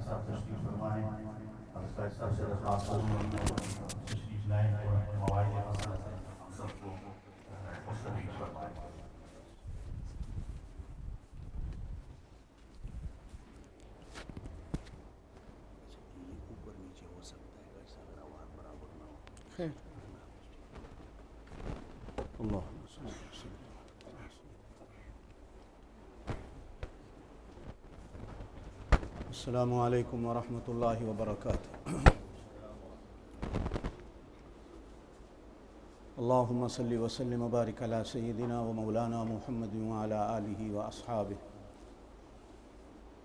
صاحب تشریف فرمائیں اور اس کا سب سے تشریف لائیں اور اپنے مواعظ مسئلہ سے ہم سب کو مستفید فرمائیں۔ اوپر نیچے ہو سکتا ہے ایسا اگر آواز برابر نہ ہو۔ اللہ السلام علیکم ورحمۃ اللہ وبرکاتہ۔ اللہم صلی وسلم وبارک علی سیدنا و مولانا محمد وعلی آلہ واصحابہ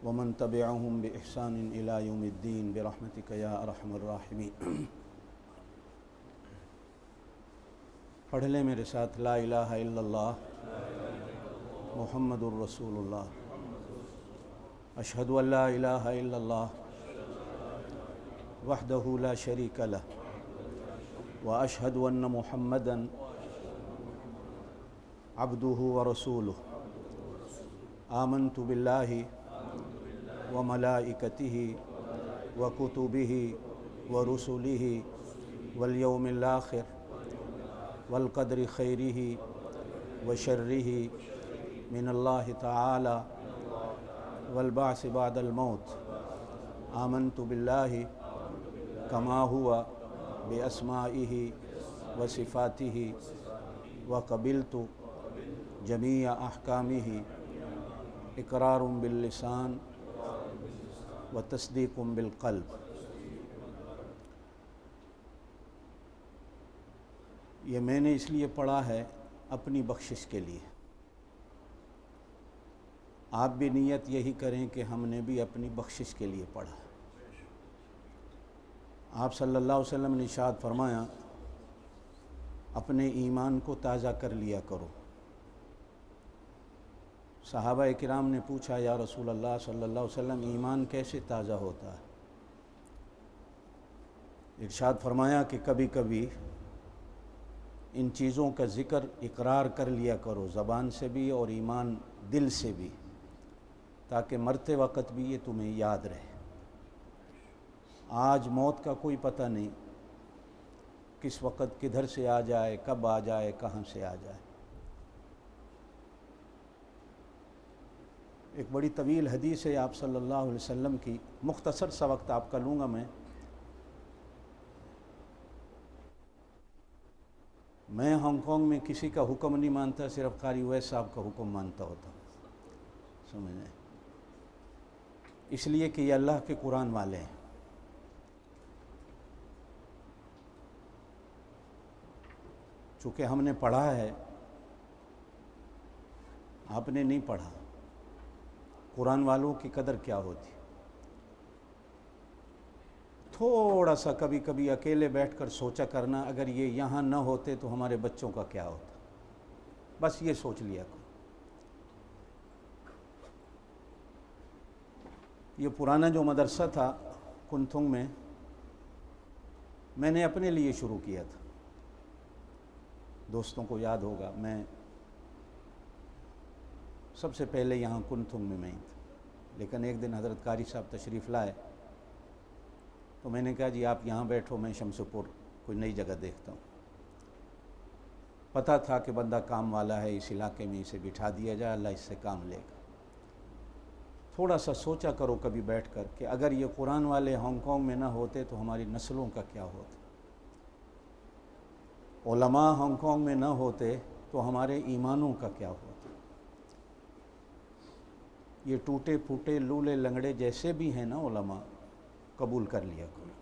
ومن تبعہم بإحسان الی یوم الدین برحمتک یا ارحم الراحمین۔ پڑھ لیں میرے ساتھ، لا الہ الا اللہ محمد الرسول اللہ، اشہد ان لا الہ الا اللہ وحدہ لا شریک لہ واشہد ان محمدا عبدہ ورسولہ، آمنت باللہ وملائکتہ وکتبہ ورسلہ والیوم الآخر والقدر خیرہ وشرہ من اللہ تعالی والبعث بعد الموت، آمنت باللہ کما ہوا باسمائہ وصفاتہ وقبلت جمیع احکامہ اقرار باللسان وتصدیق بالقلب۔ یہ میں نے اس لیے پڑھا ہے اپنی بخشش کے لیے، آپ بھی نیت یہی کریں کہ ہم نے بھی اپنی بخشش کے لیے پڑھا۔ آپ صلی اللہ علیہ وسلم نے ارشاد فرمایا، اپنے ایمان کو تازہ کر لیا کرو۔ صحابہ کرام نے پوچھا، یا رسول اللہ صلی اللہ علیہ وسلم ایمان کیسے تازہ ہوتا ہے؟ ارشاد فرمایا کہ کبھی کبھی ان چیزوں کا ذکر اقرار کر لیا کرو، زبان سے بھی اور ایمان دل سے بھی، تاکہ مرتے وقت بھی یہ تمہیں یاد رہے۔ آج موت کا کوئی پتہ نہیں، کس وقت کدھر سے آ جائے، کب آ جائے، کہاں سے آ جائے۔ ایک بڑی طویل حدیث ہے آپ صلی اللہ علیہ وسلم کی، مختصر سا وقت آپ کا لوں گا میں ہانگ کانگ میں کسی کا حکم نہیں مانتا، صرف قاری اویس صاحب کا حکم مانتا ہوتا، سمجھ لیں، اس لیے کہ یہ اللہ کے قرآن والے ہیں۔ چونکہ ہم نے پڑھا ہے، آپ نے نہیں پڑھا، قرآن والوں کی قدر کیا ہوتی۔ تھوڑا سا کبھی کبھی اکیلے بیٹھ کر سوچا کرنا، اگر یہ یہاں نہ ہوتے تو ہمارے بچوں کا کیا ہوتا، بس یہ سوچ لیا کرو۔ یہ پرانا جو مدرسہ تھا کنتھنگ میں نے اپنے لیے شروع کیا تھا، دوستوں کو یاد ہوگا، میں سب سے پہلے یہاں کنتھنگ میں ہی تھا، لیکن ایک دن حضرت قاری صاحب تشریف لائے تو میں نے کہا جی آپ یہاں بیٹھو، میں شمس پور کوئی نئی جگہ دیکھتا ہوں۔ پتہ تھا کہ بندہ کام والا ہے، اس علاقے میں اسے بٹھا دیا جائے، اللہ اس سے کام لے گا۔ تھوڑا سا سوچا کرو کبھی بیٹھ کر کہ اگر یہ قرآن والے ہانگ کانگ میں نہ ہوتے تو ہماری نسلوں کا کیا ہوتا، علماء ہانگ کانگ میں نہ ہوتے تو ہمارے ایمانوں کا کیا ہوتا۔ یہ ٹوٹے پھوٹے لولے لنگڑے جیسے بھی ہیں نا علماء، قبول کر لیا کرو،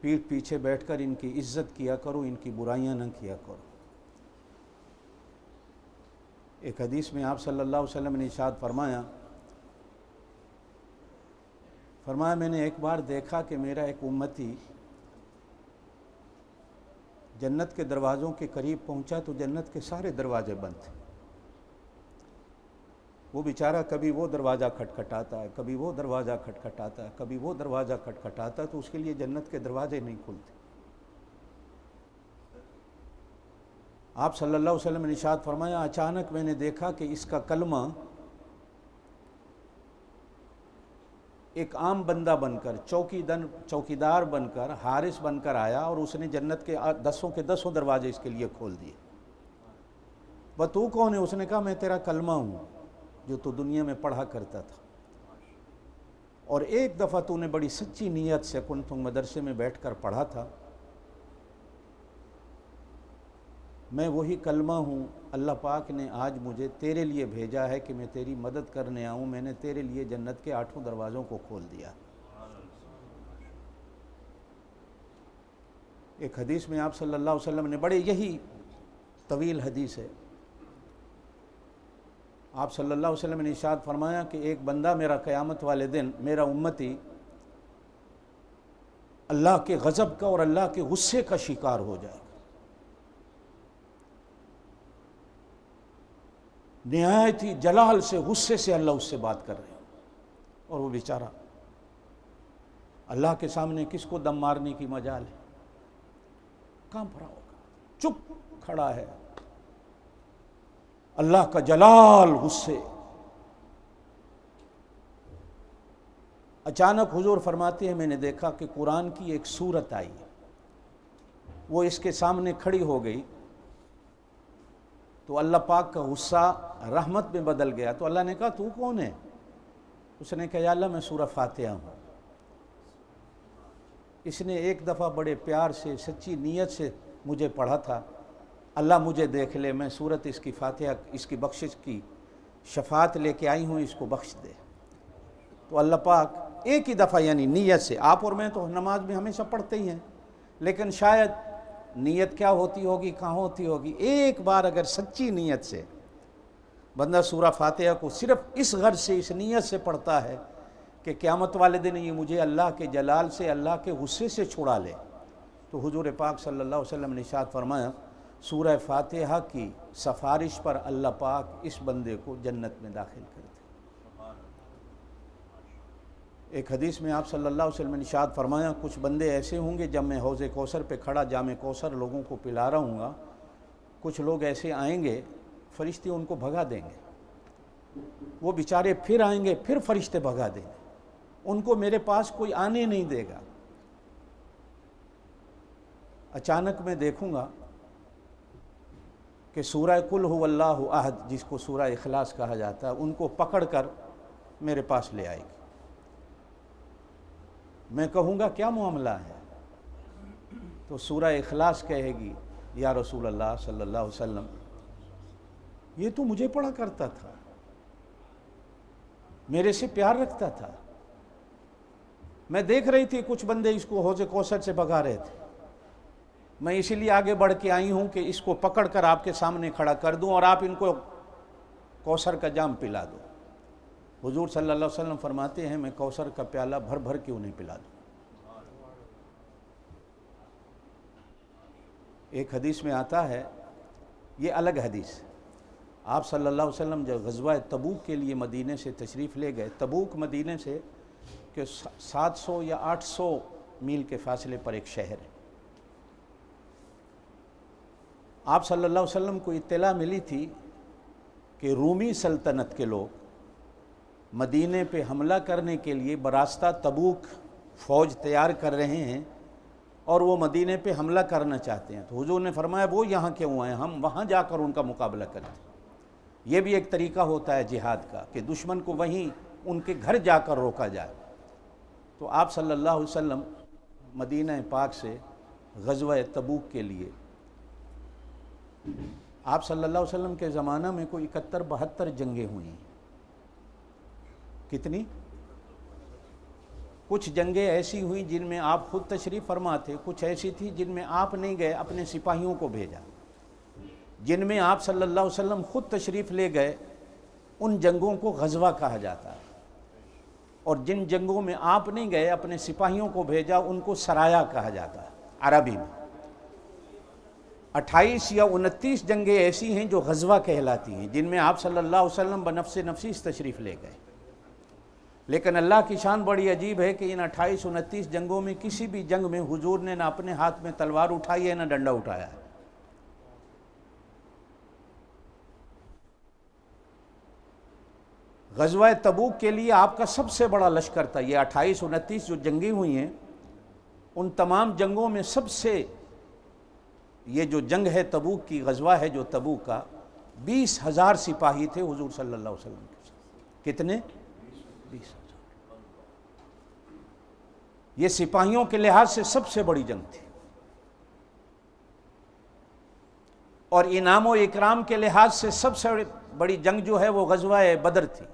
پیٹھ پیچھے بیٹھ کر ان کی عزت کیا کرو، ان کی برائیاں نہ کیا کرو۔ ایک حدیث میں آپ صلی اللہ علیہ وسلم نے ارشاد فرمایا میں نے ایک بار دیکھا کہ میرا ایک امتی جنت کے دروازوں کے قریب پہنچا تو جنت کے سارے دروازے بند تھے، وہ بیچارہ کبھی وہ دروازہ کھٹکھٹاتا ہے، کبھی وہ دروازہ کھٹکھٹاتا ہے، کبھی وہ دروازہ کھٹکھٹاتا ہے، تو اس کے لیے جنت کے دروازے نہیں کھلتے۔ آپ صلی اللہ علیہ وسلم نے ارشاد فرمایا، اچانک میں نے دیکھا کہ اس کا کلمہ ایک عام بندہ بن کر چوکیدار بن کر حارس بن کر آیا اور اس نے جنت کے 10 کے 10 دروازے اس کے لیے کھول دیے. وہ تو کون ہے؟ اس نے کہا میں تیرا کلمہ ہوں جو تو دنیا میں پڑھا کرتا تھا، اور ایک دفعہ تو نے بڑی سچی نیت سے کنتم مدرسے میں بیٹھ کر پڑھا تھا. میں وہی کلمہ ہوں. اللہ پاک نے آج مجھے تیرے لیے بھیجا ہے کہ میں تیری مدد کرنے آؤں. میں نے تیرے لیے جنت کے 8 دروازوں کو کھول دیا. ایک حدیث میں آپ صلی اللہ علیہ وسلم نے بڑے، یہی طویل حدیث ہے، آپ صلی اللہ علیہ وسلم نے ارشاد فرمایا کہ ایک بندہ میرا قیامت والے دن، میرا امتی، اللہ کے غضب کا اور اللہ کے غصے کا شکار ہو جائے گا. نہایت ہی جلال سے، غصے سے اللہ اس سے بات کر رہے ہیں، اور وہ بیچارہ اللہ کے سامنے کس کو دم مارنے کی مجال ہے؟ کانپ رہا ہوگا، چپ کھڑا ہے. اللہ کا جلال، غصے. اچانک حضور فرماتے ہیں میں نے دیکھا کہ قرآن کی ایک سورت آئی، وہ اس کے سامنے کھڑی ہو گئی تو اللہ پاک کا غصہ رحمت میں بدل گیا. تو اللہ نے کہا تو کون ہے؟ اس نے کہا یا اللہ میں سورہ فاتحہ ہوں. اس نے ایک دفعہ بڑے پیار سے، سچی نیت سے مجھے پڑھا تھا، اللہ مجھے دیکھ لے، میں سورت اس کی فاتحہ، اس کی بخشش کی شفاعت لے کے آئی ہوں، اس کو بخش دے. تو اللہ پاک ایک ہی دفعہ، یعنی نیت سے، آپ اور میں تو نماز میں ہمیشہ پڑھتے ہی ہیں، لیکن شاید نیت کیا ہوتی ہوگی، کہاں ہوتی ہوگی، ایک بار اگر سچی نیت سے بندہ سورہ فاتحہ کو صرف اس غرض سے، اس نیت سے پڑھتا ہے کہ قیامت والے دن یہ مجھے اللہ کے جلال سے، اللہ کے غصے سے چھڑا لے، تو حضور پاک صلی اللہ علیہ وسلم نے ارشاد فرمایا سورہ فاتحہ کی سفارش پر اللہ پاک اس بندے کو جنت میں داخل کر دے. ایک حدیث میں آپ صلی اللہ علیہ وسلم نے ارشاد فرمایا کچھ بندے ایسے ہوں گے، جب میں حوض کوثر پہ کھڑا جام کوثر لوگوں کو پلا رہا ہوں گا، کچھ لوگ ایسے آئیں گے فرشتے ان کو بھگا دیں گے، وہ بیچارے پھر آئیں گے، پھر فرشتے بھگا دیں گے، ان کو میرے پاس کوئی آنے نہیں دے گا. اچانک میں دیکھوں گا کہ سورہ قل هو اللہ احد، جس کو سورہ اخلاص کہا جاتا ہے، ان کو پکڑ کر میرے پاس لے آئے گی. میں کہوں گا کیا معاملہ ہے؟ تو سورہ اخلاص کہے گی یا رسول اللہ صلی اللہ علیہ وسلم یہ تو مجھے پڑھا کرتا تھا، میرے سے پیار رکھتا تھا، میں دیکھ رہی تھی کچھ بندے اس کو حوض کوثر سے بھگا رہے تھے، میں اسی لیے آگے بڑھ کے آئی ہوں کہ اس کو پکڑ کر آپ کے سامنے کھڑا کر دوں اور آپ ان کو کوثر کا جام پلا دو. حضور صلی اللہ علیہ وسلم فرماتے ہیں میں کوثر کا پیالہ بھر بھر کیوں نہیں پلا دوں. ایک حدیث میں آتا ہے، یہ الگ حدیث، آپ صلی اللہ علیہ وسلم جب غزوہ تبوک کے لیے مدینے سے تشریف لے گئے، تبوک مدینے سے کہ 700 یا 800 میل کے فاصلے پر ایک شہر ہے. آپ صلی اللہ علیہ وسلم کو اطلاع ملی تھی کہ رومی سلطنت کے لوگ مدینے پہ حملہ کرنے کے لیے براستہ تبوک فوج تیار کر رہے ہیں اور وہ مدینے پہ حملہ کرنا چاہتے ہیں. تو حضور نے فرمایا وہ یہاں کیوں آئے، ہم وہاں جا کر ان کا مقابلہ کرتے ہیں. یہ بھی ایک طریقہ ہوتا ہے جہاد کا کہ دشمن کو وہیں ان کے گھر جا کر روکا جائے. تو آپ صلی اللہ علیہ وسلم مدینہ پاک سے غزوہ تبوک کے لیے، آپ صلی اللہ علیہ وسلم کے زمانہ میں کوئی 71-72 جنگیں ہوئی ہیں. کتنی؟ کچھ جنگیں ایسی ہوئیں جن میں آپ خود تشریف فرما تھے، کچھ ایسی تھی جن میں آپ نہیں گئے، اپنے سپاہیوں کو بھیجا. جن میں آپ صلی اللہ علیہ وسلم خود تشریف لے گئے ان جنگوں کو غزوہ کہا جاتا ہے، اور جن جنگوں میں آپ نہیں گئے، اپنے سپاہیوں کو بھیجا، ان کو سرایا کہا جاتا ہے عربی میں. 28 یا 29 جنگیں ایسی ہیں جو غزوہ کہلاتی ہیں، جن میں آپ صلی اللہ علیہ وسلم بنفس نفیس تشریف لے گئے. لیکن اللہ کی شان بڑی عجیب ہے کہ ان 28-29 جنگوں میں کسی بھی جنگ میں حضور نے نہ اپنے ہاتھ میں تلوار اٹھائی ہے نہ ڈنڈا اٹھایا ہے. غزوہ تبوک کے لیے آپ کا سب سے بڑا لشکر تھا. یہ 28-29 جو جنگیں ہوئی ہیں ان تمام جنگوں میں سب سے یہ جو جنگ ہے تبوک کی غزوہ ہے جو تبوک کا 20,000 سپاہی تھے حضور صلی اللہ علیہ وسلم کے ساتھ. کتنے؟ 20,000. یہ سپاہیوں کے لحاظ سے سب سے بڑی جنگ تھی اور انعام و اکرام کے لحاظ سے سب سے بڑی جنگ جو ہے وہ غزوہ بدر تھی.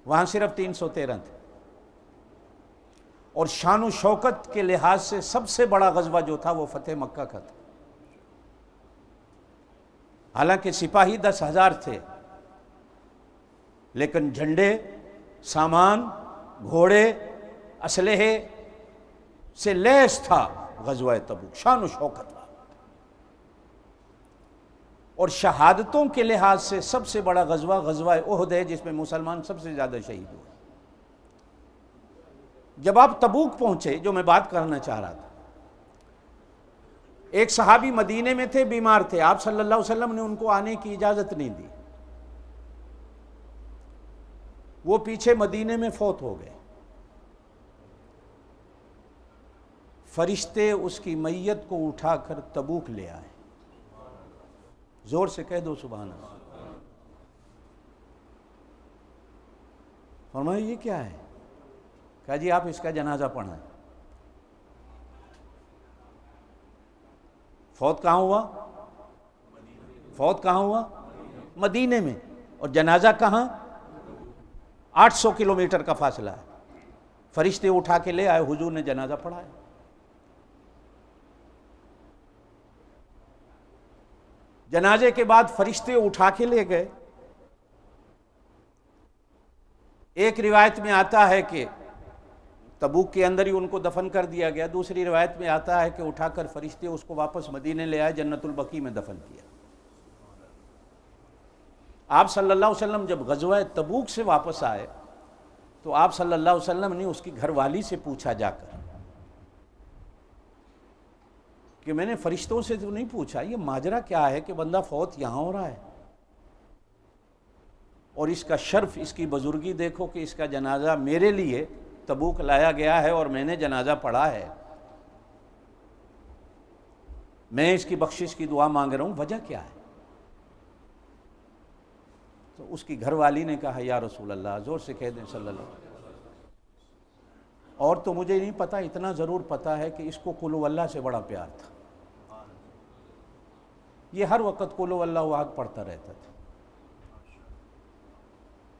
وہاں صرف 313 تھے. اور شان و شوکت کے لحاظ سے سب سے بڑا غزوہ جو تھا وہ فتح مکہ کا تھا. حالانکہ سپاہی 10,000 تھے لیکن جھنڈے، سامان، گھوڑے، اسلحے سے لیس تھا غزوہ تبوک. شان و شوکت تھا. اور شہادتوں کے لحاظ سے سب سے بڑا غزوہ غزوہ احد ہے جس میں مسلمان سب سے زیادہ شہید ہوئے. جب آپ تبوک پہنچے، جو میں بات کرنا چاہ رہا تھا، ایک صحابی مدینے میں تھے، بیمار تھے. آپ صلی اللہ علیہ وسلم نے ان کو آنے کی اجازت نہیں دی. وہ پیچھے مدینے میں فوت ہو گئے. فرشتے اس کی میت کو اٹھا کر تبوک لے آئے. زور سے کہہ دو سبحان اللہ. فرمایا یہ کیا ہے؟ کہا جی آپ اس کا جنازہ پڑھائیں. فوت کہاں ہوا؟ فوت کہاں ہوا؟ مدینے میں. اور جنازہ کہاں؟ 800 کلومیٹر کا فاصلہ ہے. فرشتے اٹھا کے لے آئے، حضور نے جنازہ پڑھایا. جنازے کے بعد فرشتے اٹھا کے لے گئے. ایک روایت میں آتا ہے کہ تبوک کے اندر ہی ان کو دفن کر دیا گیا. دوسری روایت میں آتا ہے کہ اٹھا کر فرشتے اس کو واپس مدینے لے آئے، جنت البقیع میں دفن کیا. آپ صلی اللہ علیہ وسلم جب غزوہ تبوک سے واپس آئے تو آپ صلی اللہ علیہ وسلم نے اس کی گھر والی سے پوچھا جا کر کہ میں نے فرشتوں سے تو نہیں پوچھا یہ ماجرا کیا ہے کہ بندہ فوت یہاں ہو رہا ہے، اور اس کا شرف، اس کی بزرگی دیکھو کہ اس کا جنازہ میرے لیے تبوک لایا گیا ہے اور میں نے جنازہ پڑھا ہے، میں اس کی بخشش کی دعا مانگ رہا ہوں، وجہ کیا ہے؟ تو اس کی گھر والی نے کہا یا رسول اللہ، زور سے کہہ دیں صلی اللہ علیہ وسلم، اور تو مجھے نہیں پتا، اتنا ضرور پتا ہے کہ اس کو قل ہو اللہ سے بڑا پیار تھا. یہ ہر وقت قل ہو اللہ احد پڑھتا رہتا تھا.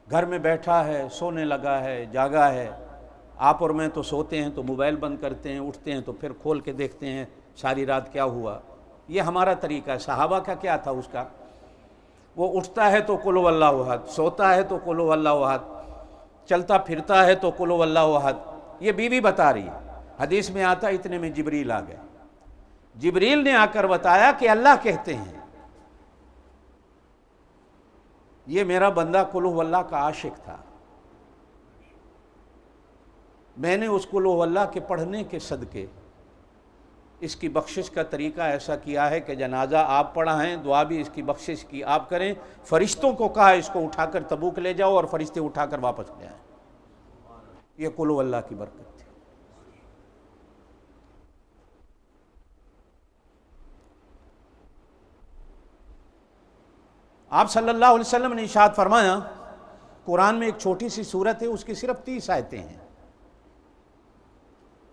گھر میں بیٹھا ہے، سونے لگا ہے، جاگا ہے. آپ اور میں تو سوتے ہیں تو موبائل بند کرتے ہیں، اٹھتے ہیں تو پھر کھول کے دیکھتے ہیں ساری رات کیا ہوا. یہ ہمارا طریقہ ہے. صحابہ کا کیا تھا؟ اس کا وہ اٹھتا ہے تو قل ہو اللہ احد، سوتا ہے تو قل ہو اللہ احد، چلتا پھرتا ہے تو قل ہو اللہ احد. یہ بیوی بتا رہی ہے. حدیث میں آتا اتنے میں جبریل آ گئے. جبریل نے آ کر بتایا کہ اللہ کہتے ہیں یہ میرا بندہ قل ہو اللہ کا عاشق تھا، میں نے اس قل ہو اللہ کے پڑھنے کے صدقے اس کی بخشش کا طریقہ ایسا کیا ہے کہ جنازہ آپ پڑھائیں، دعا بھی اس کی بخشش کی آپ کریں. فرشتوں کو کہا اس کو اٹھا کر تبوک لے جاؤ، اور فرشتے اٹھا کر واپس لے آئیں. یہ قل ہو اللہ کی برکت تھی. آپ صلی اللہ علیہ وسلم نے ارشاد فرمایا، قرآن میں ایک چھوٹی سی سورت ہے، اس کی صرف 30 آیتیں ہیں.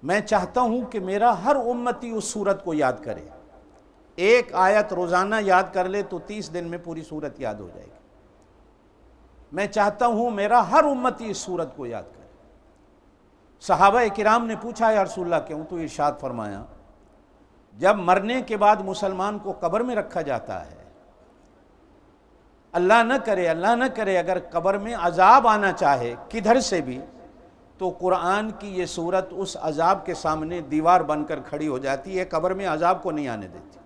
میں چاہتا ہوں کہ میرا ہر امتی اس سورت کو یاد کرے. ایک آیت روزانہ یاد کر لے تو 30 دن میں پوری سورت یاد ہو جائے گی. میں چاہتا ہوں میرا ہر امتی اس سورت کو یاد کرے. صحابہ کرام نے پوچھا یا رسول اللہ کیوں؟ تو ارشاد فرمایا جب مرنے کے بعد مسلمان کو قبر میں رکھا جاتا ہے، اللہ نہ کرے اگر قبر میں عذاب آنا چاہے کدھر سے بھی، تو قرآن کی یہ سورت اس عذاب کے سامنے دیوار بن کر کھڑی ہو جاتی ہے، قبر میں عذاب کو نہیں آنے دیتی.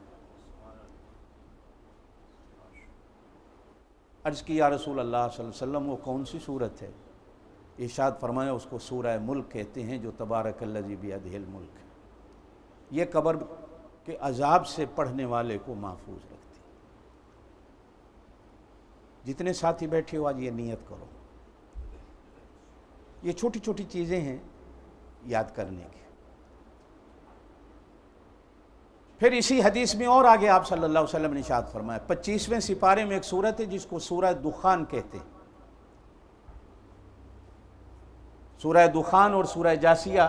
عرض کی یا رسول اللہ صلی اللہ علیہ وسلم وہ کون سی سورت ہے؟ ارشاد فرمایا اس کو سورہ ملک کہتے ہیں، جو تبارک الذی بیدہ الملک. یہ قبر کے عذاب سے پڑھنے والے کو محفوظ رکھتی. جتنے ساتھی بیٹھے ہو آج یہ نیت کرو. یہ چھوٹی چھوٹی چیزیں ہیں یاد کرنے کی. پھر اسی حدیث میں اور آگے آپ صلی اللہ علیہ وسلم نے ارشاد فرمایا، 25ویں سپارے میں ایک سورت ہے جس کو سورہ دخان کہتے ہیں. سورہ دخان اور سورہ جاسیہ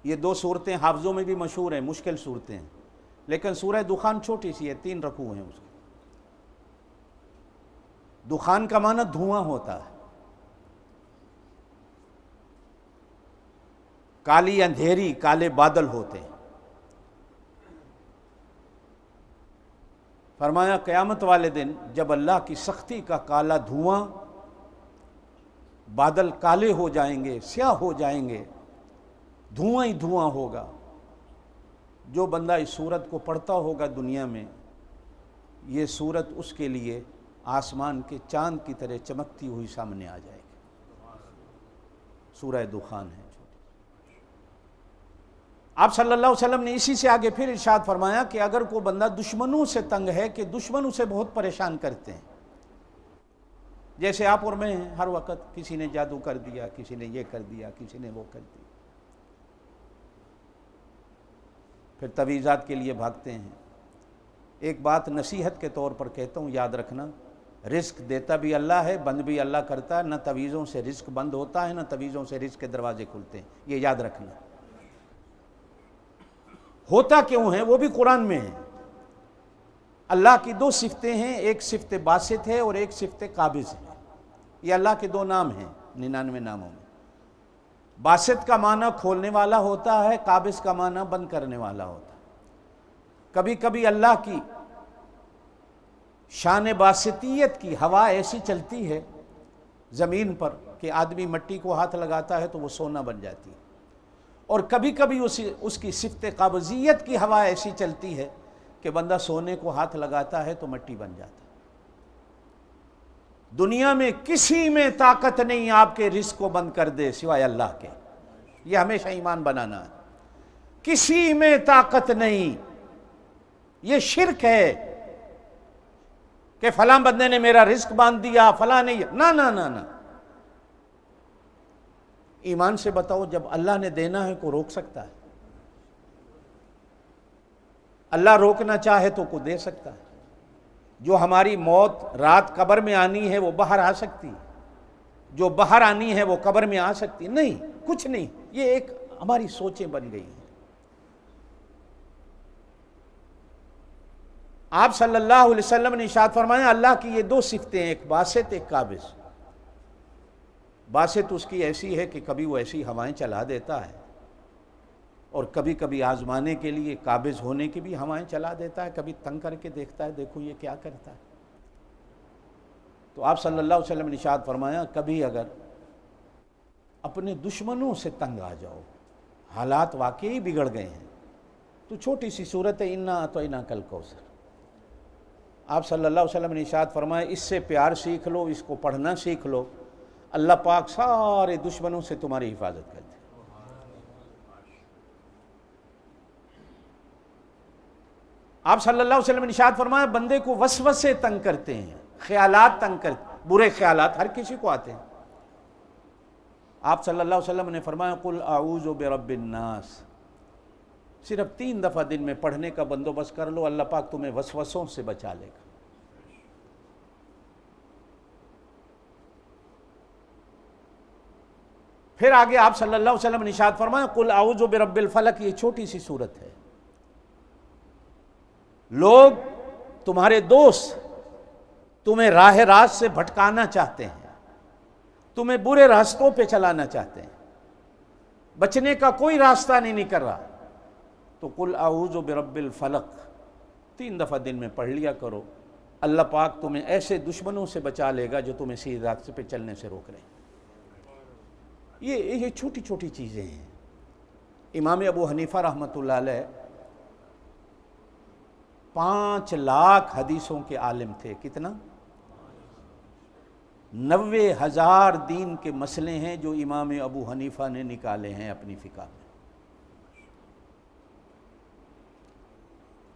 یہ دو صورتیں حافظوں میں بھی مشہور ہیں، مشکل صورتیں ہیں، لیکن سورہ دخان چھوٹی سی ہے، 3 رکوع ہیں اس کے. دخان کا معنی دھواں ہوتا ہے، کالی اندھیری کالے بادل ہوتے ہیں. فرمایا قیامت والے دن جب اللہ کی سختی کا کالا دھواں، بادل کالے ہو جائیں گے، سیاہ ہو جائیں گے، دھواں ہی دھواں ہوگا، جو بندہ اس سورت کو پڑھتا ہوگا دنیا میں، یہ سورت اس کے لیے آسمان کے چاند کی طرح چمکتی ہوئی سامنے آ جائے گی. سورہ دخان ہے. آپ صلی اللہ علیہ وسلم نے اسی سے آگے پھر ارشاد فرمایا کہ اگر کوئی بندہ دشمنوں سے تنگ ہے کہ دشمن اسے بہت پریشان کرتے ہیں، جیسے آپ اور میں ہیں، ہر وقت کسی نے جادو کر دیا، کسی نے یہ کر دیا، کسی نے وہ کر دیا، پھر تویزات کے لیے بھاگتے ہیں. ایک بات نصیحت کے طور پر کہتا ہوں، یاد رکھنا، رزق دیتا بھی اللہ ہے، بند بھی اللہ کرتا ہے. نہ تویزوں سے رزق بند ہوتا ہے، نہ تویزوں سے رزق کے دروازے کھلتے ہیں، یہ یاد رکھنا. ہوتا کیوں ہے وہ بھی قرآن میں ہے. اللہ کی 2 صفتیں ہیں، ایک صفت باسط ہے اور ایک صفت قابض ہے. یہ اللہ کے 2 نام ہیں 99 ناموں میں. باسط کا معنی کھولنے والا ہوتا ہے، قابض کا معنی بند کرنے والا ہوتا ہے. کبھی کبھی اللہ کی شان باسطیت کی ہوا ایسی چلتی ہے زمین پر کہ آدمی مٹی کو ہاتھ لگاتا ہے تو وہ سونا بن جاتی ہے، اور کبھی کبھی اس کی صفت قابضیت کی ہوا ایسی چلتی ہے کہ بندہ سونے کو ہاتھ لگاتا ہے تو مٹی بن جاتا ہے. دنیا میں کسی میں طاقت نہیں آپ کے رزق کو بند کر دے سوائے اللہ کے. یہ ہمیشہ ایمان بنانا ہے. کسی میں طاقت نہیں. یہ شرک ہے کہ فلاں بندے نے میرا رزق باندھ دیا، فلاں نہیں. نہ نہ نہ نہ، ایمان سے بتاؤ، جب اللہ نے دینا ہے کو روک سکتا ہے؟ اللہ روکنا چاہے تو کو دے سکتا ہے. جو ہماری موت رات قبر میں آنی ہے وہ باہر آ سکتی ہے، جو باہر آنی ہے وہ قبر میں آ سکتی نہیں. کچھ نہیں، یہ ایک ہماری سوچیں بن گئی ہیں. آپ صلی اللہ علیہ وسلم نے ارشاد فرمایا اللہ کی یہ 2 صفتیں، ایک باسط ایک قابض. باسط اس کی ایسی ہے کہ کبھی وہ ایسی ہوائیں چلا دیتا ہے اور کبھی کبھی آزمانے کے لیے قابض ہونے کی بھی ہوائیں چلا دیتا ہے، کبھی تنگ کر کے دیکھتا ہے دیکھو یہ کیا کرتا ہے. تو آپ صلی اللہ علیہ وسلم نے ارشاد فرمایا کبھی اگر اپنے دشمنوں سے تنگ آ جاؤ، حالات واقعی بگڑ گئے ہیں، تو چھوٹی سی صورت ہے انا اعطیناک الکوثر. آپ صلی اللہ علیہ وسلم نے ارشاد فرمایا اس سے پیار سیکھ لو، اس کو پڑھنا سیکھ لو، اللہ پاک سارے دشمنوں سے تمہاری حفاظت کرتے. آپ صلی اللہ علیہ وسلم نے ارشاد فرمایا بندے کو وسوسے تنگ کرتے ہیں، خیالات تنگ کرتے، برے خیالات ہر کسی کو آتے ہیں. آپ صلی اللہ علیہ وسلم نے فرمایا قل اعوذ برب الناس. صرف 3 دفعہ دن میں پڑھنے کا بندوبست کر لو، اللہ پاک تمہیں وسوسوں سے بچا لے گا. پھر آگے آپ صلی اللہ علیہ وسلم نے ارشاد فرمایا قل اعوذ برب الفلق. یہ چھوٹی سی صورت ہے. لوگ تمہارے دوست تمہیں راہ راست سے بھٹکانا چاہتے ہیں، تمہیں برے راستوں پہ چلانا چاہتے ہیں، بچنے کا کوئی راستہ نہیں کر رہا، تو قل اعوذ برب الفلق 3 دفعہ دن میں پڑھ لیا کرو. اللہ پاک تمہیں ایسے دشمنوں سے بچا لے گا جو تمہیں سیدھے راستے پہ چلنے سے روک رہے ہیں. یہ چھوٹی چھوٹی چیزیں ہیں. امام ابو حنیفہ رحمۃ اللہ علیہ 5 لاکھ حدیثوں کے عالم تھے. کتنا؟ 90,000 دین کے مسئلے ہیں جو امام ابو حنیفہ نے نکالے ہیں اپنی فقہ میں.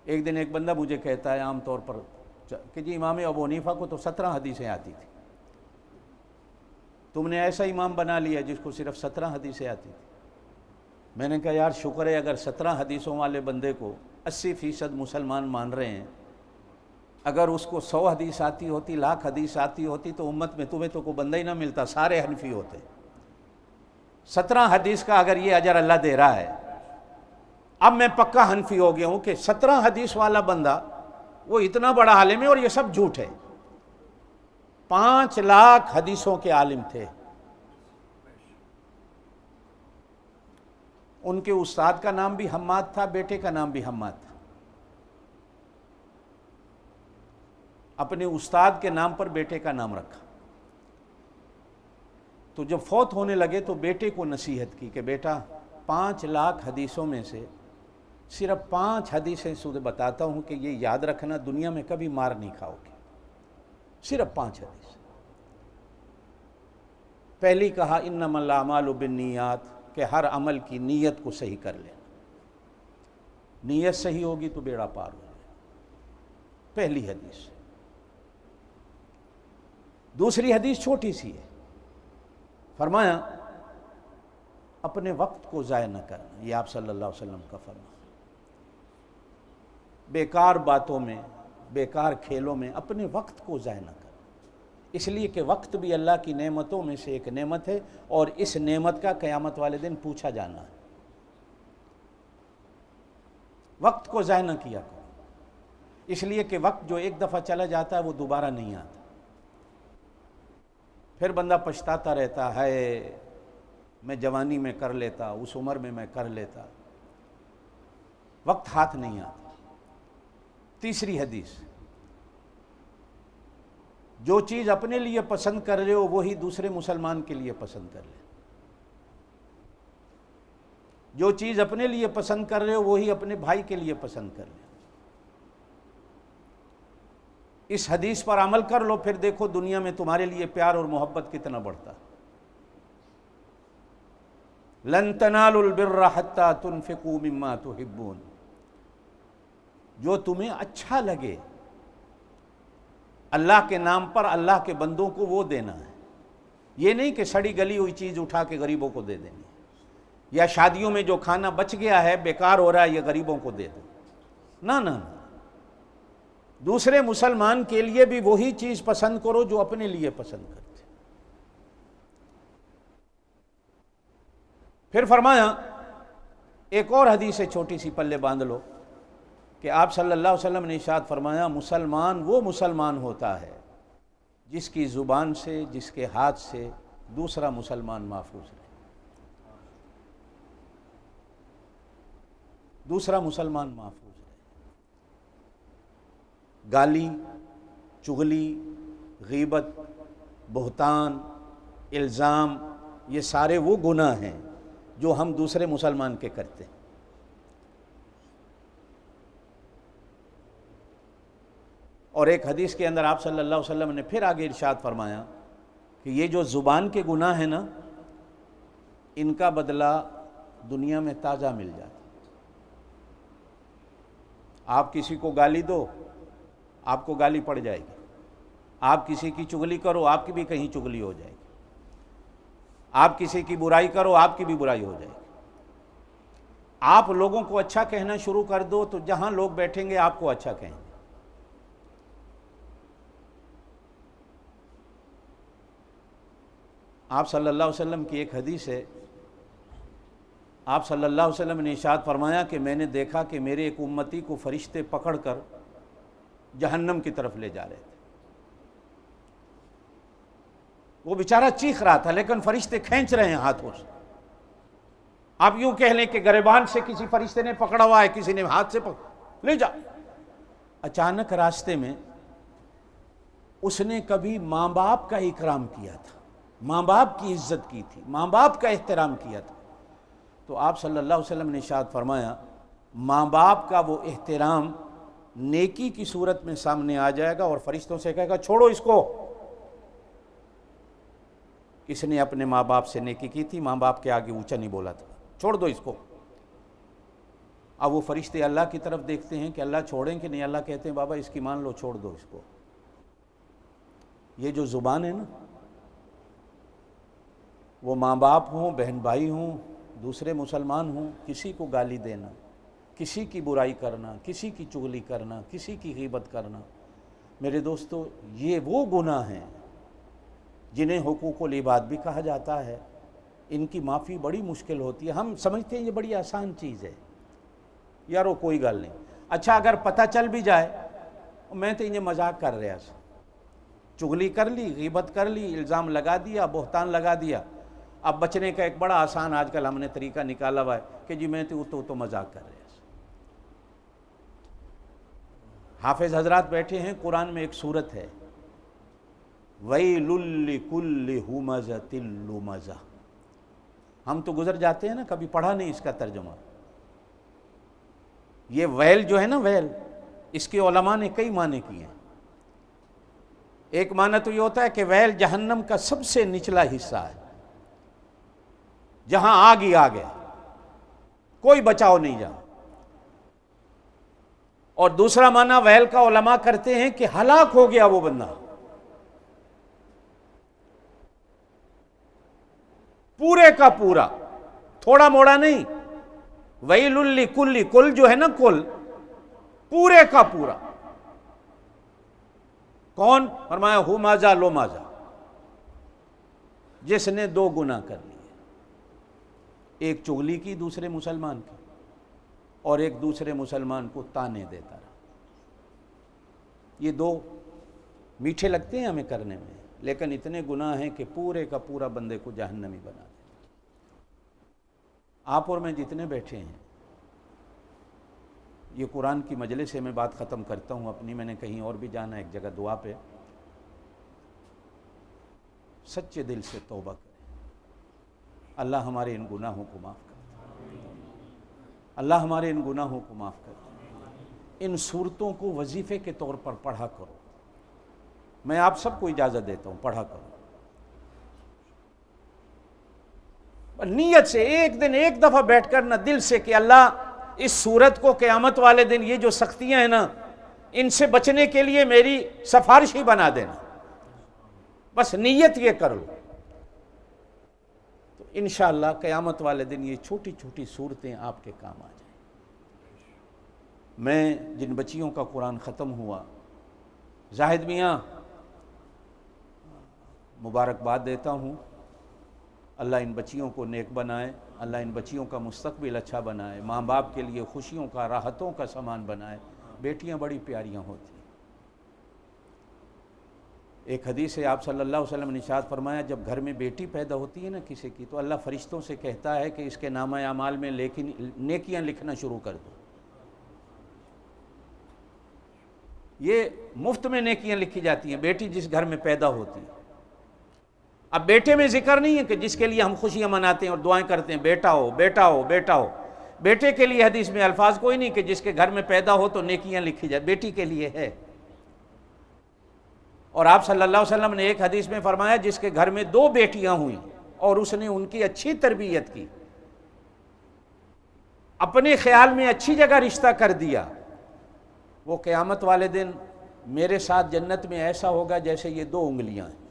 ایک دن ایک بندہ مجھے کہتا ہے، عام طور پر کہ جی امام ابو حنیفہ کو تو 17 حدیثیں آتی تھی، تم نے ایسا امام بنا لیا جس کو صرف 17 حدیثیں آتی تھی۔ میں نے کہا یار شکر ہے اگر 17 حدیثوں والے بندے کو 80% مسلمان مان رہے ہیں، اگر اس کو 100 حدیث آتی ہوتی، 1,00,000 حدیث آتی ہوتی تو امت میں تمہیں تو کوئی بندہ ہی نہ ملتا، سارے حنفی ہوتے۔ 17 حدیث کا اگر یہ اجر اللہ دے رہا ہے، اب میں پکا حنفی ہو گیا ہوں کہ 17 حدیث والا بندہ وہ اتنا بڑا عالم ہے اور یہ سب جھوٹ ہے۔ 5 لاکھ حدیثوں کے عالم تھے، ان کے استاد کا نام بھی حماد تھا، بیٹے کا نام بھی حماد تھا۔ اپنے استاد کے نام پر بیٹے کا نام رکھا۔ تو جب فوت ہونے لگے تو بیٹے کو نصیحت کی کہ بیٹا 5 لاکھ حدیثوں میں سے صرف 5 حدیثیں تجھے بتاتا ہوں کہ یہ یاد رکھنا، دنیا میں کبھی مار نہیں کھاؤ گے، صرف 5 حدیث۔ پہلی کہا انما الاعمال بالنیات، کہ ہر عمل کی نیت کو صحیح کر لینا، نیت صحیح ہوگی تو بیڑا پار ہو جائے، پہلی حدیث۔ دوسری حدیث چھوٹی سی ہے، فرمایا اپنے وقت کو ضائع نہ کرنا، یہ آپ صلی اللہ علیہ وسلم کا فرمان۔ بیکار باتوں میں، بیکار کھیلوں میں اپنے وقت کو ضائع نہ کرنا، اس لیے کہ وقت بھی اللہ کی نعمتوں میں سے ایک نعمت ہے، اور اس نعمت کا قیامت والے دن پوچھا جانا ہے۔ وقت کو ضائع نہ کیا کرو، اس لیے کہ وقت جو ایک دفعہ چلا جاتا ہے وہ دوبارہ نہیں آتا، پھر بندہ پچھتاتا رہتا ہے میں جوانی میں کر لیتا، اس عمر میں میں کر لیتا، وقت ہاتھ نہیں آتا۔ تیسری حدیث، جو چیز اپنے لیے پسند کر رہے ہو وہی دوسرے مسلمان کے لیے پسند کر لے، جو چیز اپنے لیے پسند کر رہے ہو وہی اپنے بھائی کے لیے پسند کر لے۔ اس حدیث پر عمل کر لو، پھر دیکھو دنیا میں تمہارے لیے پیار اور محبت کتنا بڑھتا۔ لن تنالوا البر حتى تنفقوا مما تحبون، جو تمہیں اچھا لگے اللہ کے نام پر اللہ کے بندوں کو وہ دینا ہے، یہ نہیں کہ سڑی گلی ہوئی چیز اٹھا کے غریبوں کو دے دینی، یا شادیوں میں جو کھانا بچ گیا ہے بیکار ہو رہا ہے یہ غریبوں کو دے دو، نہ نہ، دوسرے مسلمان کے لیے بھی وہی چیز پسند کرو جو اپنے لیے پسند کرتے۔ پھر فرمایا ایک اور حدیث ہے چھوٹی سی، پلے باندھ لو، کہ آپ صلی اللہ علیہ وسلم نے ارشاد فرمایا مسلمان وہ مسلمان ہوتا ہے جس کی زبان سے، جس کے ہاتھ سے دوسرا مسلمان محفوظ رہے، دوسرا مسلمان محفوظ رہے۔ گالی، چغلی، غیبت، بہتان، الزام، یہ سارے وہ گناہ ہیں جو ہم دوسرے مسلمان کے کرتے ہیں۔ اور ایک حدیث کے اندر آپ صلی اللہ علیہ وسلم نے پھر آگے ارشاد فرمایا کہ یہ جو زبان کے گناہ ہیں نا، ان کا بدلہ دنیا میں تازہ مل جاتا۔ آپ کسی کو گالی دو، آپ کو گالی پڑ جائے گی، آپ کسی کی چغلی کرو، آپ کی بھی کہیں چغلی ہو جائے گی، آپ کسی کی برائی کرو، آپ کی بھی برائی ہو جائے گی، آپ لوگوں کو اچھا کہنا شروع کر دو تو جہاں لوگ بیٹھیں گے آپ کو اچھا کہیں گے۔ آپ صلی اللہ علیہ وسلم کی ایک حدیث ہے، آپ صلی اللہ علیہ وسلم نے ارشاد فرمایا کہ میں نے دیکھا کہ میرے ایک امتی کو فرشتے پکڑ کر جہنم کی طرف لے جا رہے تھے، وہ بیچارہ چیخ رہا تھا لیکن فرشتے کھینچ رہے ہیں ہاتھوں سے۔ آپ یوں کہہ لیں کہ گریبان سے کسی فرشتے نے پکڑا ہوا ہے، کسی نے ہاتھ سے لے جا۔ اچانک راستے میں اس نے کبھی ماں باپ کا اکرام کیا تھا، ماں باپ کی عزت کی تھی، ماں باپ کا احترام کیا تھا، تو آپ صلی اللہ علیہ وسلم نے ارشاد فرمایا ماں باپ کا وہ احترام نیکی کی صورت میں سامنے آ جائے گا اور فرشتوں سے کہے گا چھوڑو اس کو، اس نے اپنے ماں باپ سے نیکی کی تھی، ماں باپ کے آگے اونچا نہیں بولا تھا، چھوڑ دو اس کو۔ اب وہ فرشتے اللہ کی طرف دیکھتے ہیں کہ اللہ چھوڑیں کہ نہیں، اللہ کہتے ہیں بابا اس کی مان لو، چھوڑ دو اس کو۔ یہ جو زبان ہے نا، وہ ماں باپ ہوں، بہن بھائی ہوں، دوسرے مسلمان ہوں، کسی کو گالی دینا، کسی کی برائی کرنا، کسی کی چغلی کرنا، کسی کی غیبت کرنا، میرے دوستو یہ وہ گناہ ہیں جنہیں حقوق العباد بھی کہا جاتا ہے۔ ان کی معافی بڑی مشکل ہوتی ہے۔ ہم سمجھتے ہیں یہ بڑی آسان چیز ہے، یارو کوئی گل نہیں۔ اچھا اگر پتہ چل بھی جائے، میں تو انہیں مذاق کر رہا سی، چغلی کر لی، غیبت کر لی، الزام لگا دیا، بہتان لگا دیا۔ اب بچنے کا ایک بڑا آسان آج کل ہم نے طریقہ نکالا ہوا ہے کہ جی میں تو مذاق کر رہا سی۔ حافظ حضرات بیٹھے ہیں، قرآن میں ایک سورت ہے وَيْلٌ لِكُلِّ ہُمَزَةٍ لُمَزَةٍ، ہم تو گزر جاتے ہیں نا، کبھی پڑھا نہیں اس کا ترجمہ۔ یہ ویل جو ہے نا، ویل، اس کے علماء نے کئی معنی کیے ہیں۔ ایک معنی تو یہ ہوتا ہے کہ ویل جہنم کا سب سے نچلا حصہ ہے، جہاں آگ ہی آگ ہے، کوئی بچاؤ نہیں جہاں۔ اور دوسرا معنی ویل کا علماء کرتے ہیں کہ ہلاک ہو گیا وہ بندہ، پورے کا پورا، تھوڑا موڑا نہیں۔ ویل لکل، کل جو ہے نا، کل پورے کا پورا۔ کون؟ فرمایا ہو ماذا لو ماذا، جس نے دو گناہ کر لیے، ایک چغلی کی دوسرے مسلمان کی، اور ایک دوسرے مسلمان کو تانے دیتا رہا۔ یہ دو میٹھے لگتے ہیں ہمیں کرنے میں، لیکن اتنے گناہ ہیں کہ پورے کا پورا بندے کو جہنمی بنا دے۔ آپ اور میں جتنے بیٹھے ہیں، یہ قرآن کی مجلس سے میں بات ختم کرتا ہوں اپنی، میں نے کہیں اور بھی جانا ہے ایک جگہ دعا پہ، سچے دل سے توبہ کریں، اللہ ہمارے ان گناہوں کو معاف کر، اللہ ہمارے ان گناہوں کو معاف کر۔ ان صورتوں کو وظیفے کے طور پر پڑھا کرو، میں آپ سب کو اجازت دیتا ہوں، پڑھا کرو نیت سے، ایک دن ایک دفعہ بیٹھ کر نہ دل سے کہ اللہ اس صورت کو قیامت والے دن یہ جو سختیاں ہیں نا، ان سے بچنے کے لیے میری سفارش ہی بنا دینا، بس نیت یہ کر لو تو انشاءاللہ قیامت والے دن یہ چھوٹی چھوٹی صورتیں آپ کے کام آ جائیں۔ میں جن بچیوں کا قرآن ختم ہوا، زاہد میاں، مبارکباد دیتا ہوں، اللہ ان بچیوں کو نیک بنائے، اللہ ان بچیوں کا مستقبل اچھا بنائے، ماں باپ کے لیے خوشیوں کا، راحتوں کا سامان بنائے۔ بیٹیاں بڑی پیاریاں ہوتی ہیں۔ ایک حدیث ہے، آپ صلی اللہ علیہ وسلم نے ارشاد فرمایا، جب گھر میں بیٹی پیدا ہوتی ہے نا کسی کی، تو اللہ فرشتوں سے کہتا ہے کہ اس کے نامہ اعمال میں نیکیاں لکھنا شروع کر دو۔ یہ مفت میں نیکیاں لکھی جاتی ہیں، بیٹی جس گھر میں پیدا ہوتی ہے۔ اب بیٹے میں ذکر نہیں ہے کہ جس کے لیے ہم خوشیاں مناتے ہیں اور دعائیں کرتے ہیں، بیٹا ہو بیٹا ہو بیٹا ہو۔ بیٹے کے لیے حدیث میں الفاظ کوئی نہیں کہ جس کے گھر میں پیدا ہو تو نیکیاں لکھی جائے، بیٹی کے لیے ہے۔ اور آپ صلی اللہ علیہ وسلم نے ایک حدیث میں فرمایا، جس کے گھر میں دو بیٹیاں ہوئیں اور اس نے ان کی اچھی تربیت کی، اپنے خیال میں اچھی جگہ رشتہ کر دیا، وہ قیامت والے دن میرے ساتھ جنت میں ایسا ہوگا جیسے یہ دو انگلیاں ہیں،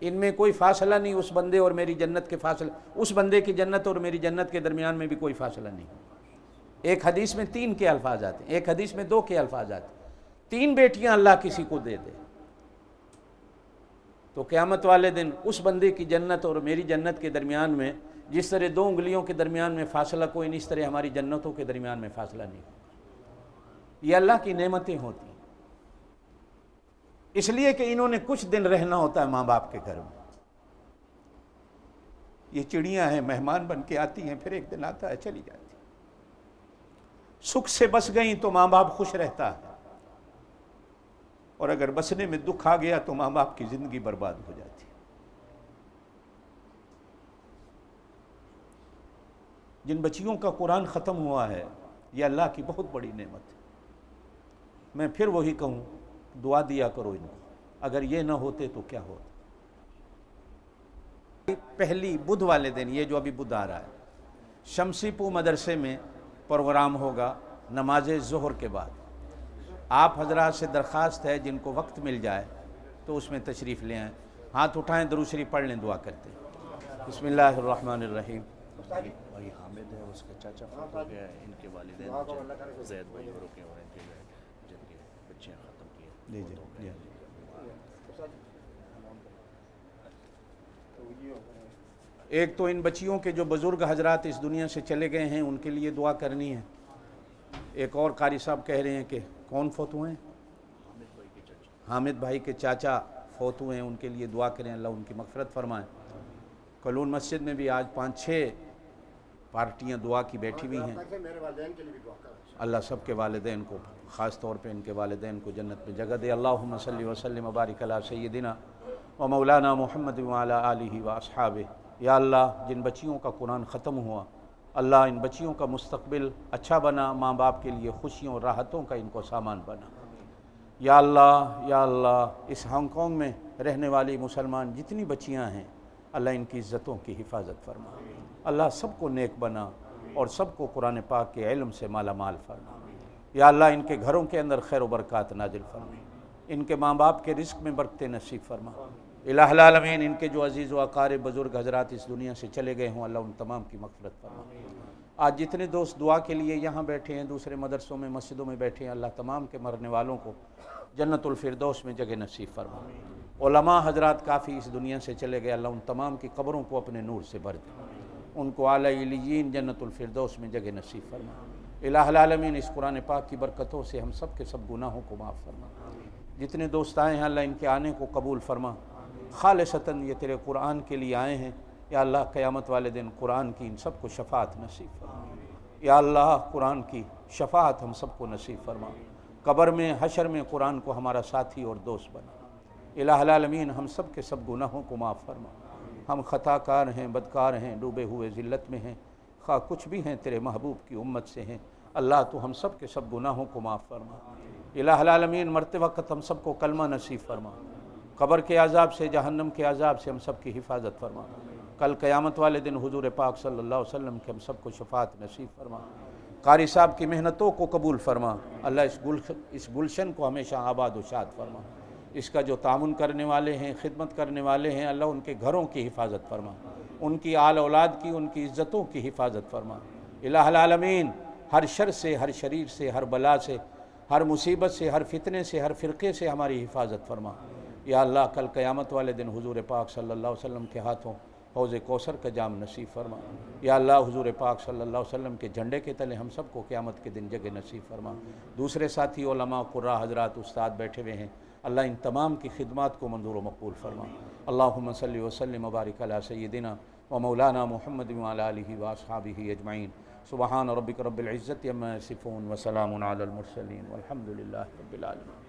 ان میں کوئی فاصلہ نہیں، اس بندے اور میری جنت کے فاصلہ، اس بندے کی جنت اور میری جنت کے درمیان میں بھی کوئی فاصلہ نہیں۔ ایک حدیث میں 3 کے الفاظ آتے ہیں، ایک حدیث میں 2 کے الفاظ آتے ہیں۔ 3 بیٹیاں اللہ کسی کو دے دے تو قیامت والے دن اس بندے کی جنت اور میری جنت کے درمیان میں جس طرح 2 انگلیوں کے درمیان میں فاصلہ کوئی نہیں، اس طرح ہماری جنتوں کے درمیان میں فاصلہ نہیں ہوگا۔ یہ اللہ کی نعمتیں ہوتی ہیں، اس لیے کہ انہوں نے کچھ دن رہنا ہوتا ہے ماں باپ کے گھر میں۔ یہ چڑیاں ہیں، مہمان بن کے آتی ہیں، پھر ایک دن آتا ہے چلی جاتی ہیں۔ سکھ سے بس گئیں تو ماں باپ خوش رہتا ہے، اور اگر بسنے میں دکھ آ گیا تو ماں باپ کی زندگی برباد ہو جاتی ہے۔ جن بچیوں کا قرآن ختم ہوا ہے، یہ اللہ کی بہت بڑی نعمت ہے۔ میں پھر وہی کہوں، دعا دیا کرو ان کو، اگر یہ نہ ہوتے تو کیا ہوتا۔ پہلی بدھ والے دن، یہ جو ابھی بدھ آ رہا ہے، شمسی پور مدرسے میں پروگرام ہوگا نماز ظہر کے بعد. آپ حضرات سے درخواست ہے جن کو وقت مل جائے تو اس میں تشریف لے آئیں. ہاتھ اٹھائیں، درود شریف پڑھ لیں، دعا کرتے ہیں. بسم اللہ الرحمن الرحیم. بھائی حامد ہے، اس کا چاچا فوت ہو گیا ہے، ان کے والدین زید بھائی اور رکے اور ان کے جن کے بچیاں ختم کی ہیں. جی جی جی. ایک تو ان بچیوں کے جو بزرگ حضرات اس دنیا سے چلے گئے ہیں ان کے لیے دعا کرنی ہے. ایک اور قاری صاحب کہہ رہے ہیں کہ کون فوت ہوئے ہیں؟ حامد بھائی کے چاچا فوت ہوئے ہیں، ان کے لیے دعا کریں، اللہ ان کی مغفرت فرمائے. کلون مسجد میں بھی آج 5-6 پارٹیاں دعا کی بیٹھی ہوئی ہیں. اللہ سب کے والدین کو، خاص طور پہ ان کے والدین کو جنت میں جگہ دے. اللہم صلی وسلم وبارک علی سیدنا و مولانا محمد وعلی آلہ و اصحابہ. یا اللہ جن بچیوں کا قرآن ختم ہوا، اللہ ان بچیوں کا مستقبل اچھا بنا، ماں باپ کے لیے خوشیوں اور راحتوں کا ان کو سامان بنا. یا اللہ اس ہانگ کانگ میں رہنے والی مسلمان جتنی بچیاں ہیں اللہ ان کی عزتوں کی حفاظت فرما. اللہ سب کو نیک بنا اور سب کو قرآن پاک کے علم سے مالا مال فرما. یا اللہ ان کے گھروں کے اندر خیر و برکات نازل فرما، ان کے ماں باپ کے رزق میں برکتیں نصیب فرما. الہ العالمین ان کے جو عزیز و اقارب بزرگ حضرات اس دنیا سے چلے گئے ہوں اللہ ان تمام کی مغفرت فرما. آج جتنے دوست دعا کے لیے یہاں بیٹھے ہیں، دوسرے مدرسوں میں مسجدوں میں بیٹھے ہیں، اللہ تمام کے مرنے والوں کو جنت الفردوس میں جگہ نصیب فرما. علماء حضرات کافی اس دنیا سے چلے گئے، اللہ ان تمام کی قبروں کو اپنے نور سے بھر دے، ان کو اعلی علیین جنت الفردوس میں جگہ نصیب فرما. الہ العالمین اس قرآن پاک کی برکتوں سے ہم سب کے سب گناہوں کو معاف فرما. جتنے دوست آئے ہیں اللہ ان کے آنے کو قبول فرما. خالصتاً یہ تیرے قرآن کے لیے آئے ہیں. یا اللہ قیامت والے دن قرآن کی ان سب کو شفاعت نصیب فرما. یا اللہ قرآن کی شفاعت ہم سب کو نصیب فرما. قبر میں حشر میں قرآن کو ہمارا ساتھی اور دوست بنا. الہ العالمین ہم سب کے سب گناہوں کو معاف فرما. ہم خطا کار ہیں، بدکار ہیں، ڈوبے ہوئے ذلت میں ہیں، خواہ کچھ بھی ہیں تیرے محبوب کی امت سے ہیں. اللہ تو ہم سب کے سب گناہوں کو معاف فرما. الہ العالمین مرتے وقت ہم سب کو کلمہ نصیب فرما. قبر کے عذاب سے، جہنم کے عذاب سے ہم سب کی حفاظت فرما. کل قیامت والے دن حضور پاک صلی اللہ علیہ وسلم کے ہم سب کو شفاعت نصیب فرما. قاری صاحب کی محنتوں کو قبول فرما. اللہ اس گلشن کو ہمیشہ آباد و شاد فرما. اس کا جو تعاون کرنے والے ہیں، خدمت کرنے والے ہیں، اللہ ان کے گھروں کی حفاظت فرما، ان کی آل اولاد کی، ان کی عزتوں کی حفاظت فرما. الہ العالمین ہر شر سے، ہر شریر سے، ہر بلا سے، ہر مصیبت سے، ہر فتنے سے، ہر فرقے سے ہماری حفاظت فرما. یا اللہ کل قیامت والے دن حضور پاک صلی اللہ علیہ وسلم کے ہاتھوں حوض کوثر کا جام نصیب فرما. یا اللہ حضور پاک صلی اللہ علیہ وسلم کے جھنڈے کے تلے ہم سب کو قیامت کے دن جگہ نصیب فرما. دوسرے ساتھی علماء، قراء حضرات، استاد بیٹھے ہوئے ہیں، اللہ ان تمام کی خدمات کو منظور و مقبول فرما. اللہم صلی وسلم وبارک علی سیدنا و مولانا محمد وعلی آلہ و اصحابہ اجمعین. سبحان ربک رب العزت عما یصفون وسلام علی المرسلین والحمد للہ رب العالمین.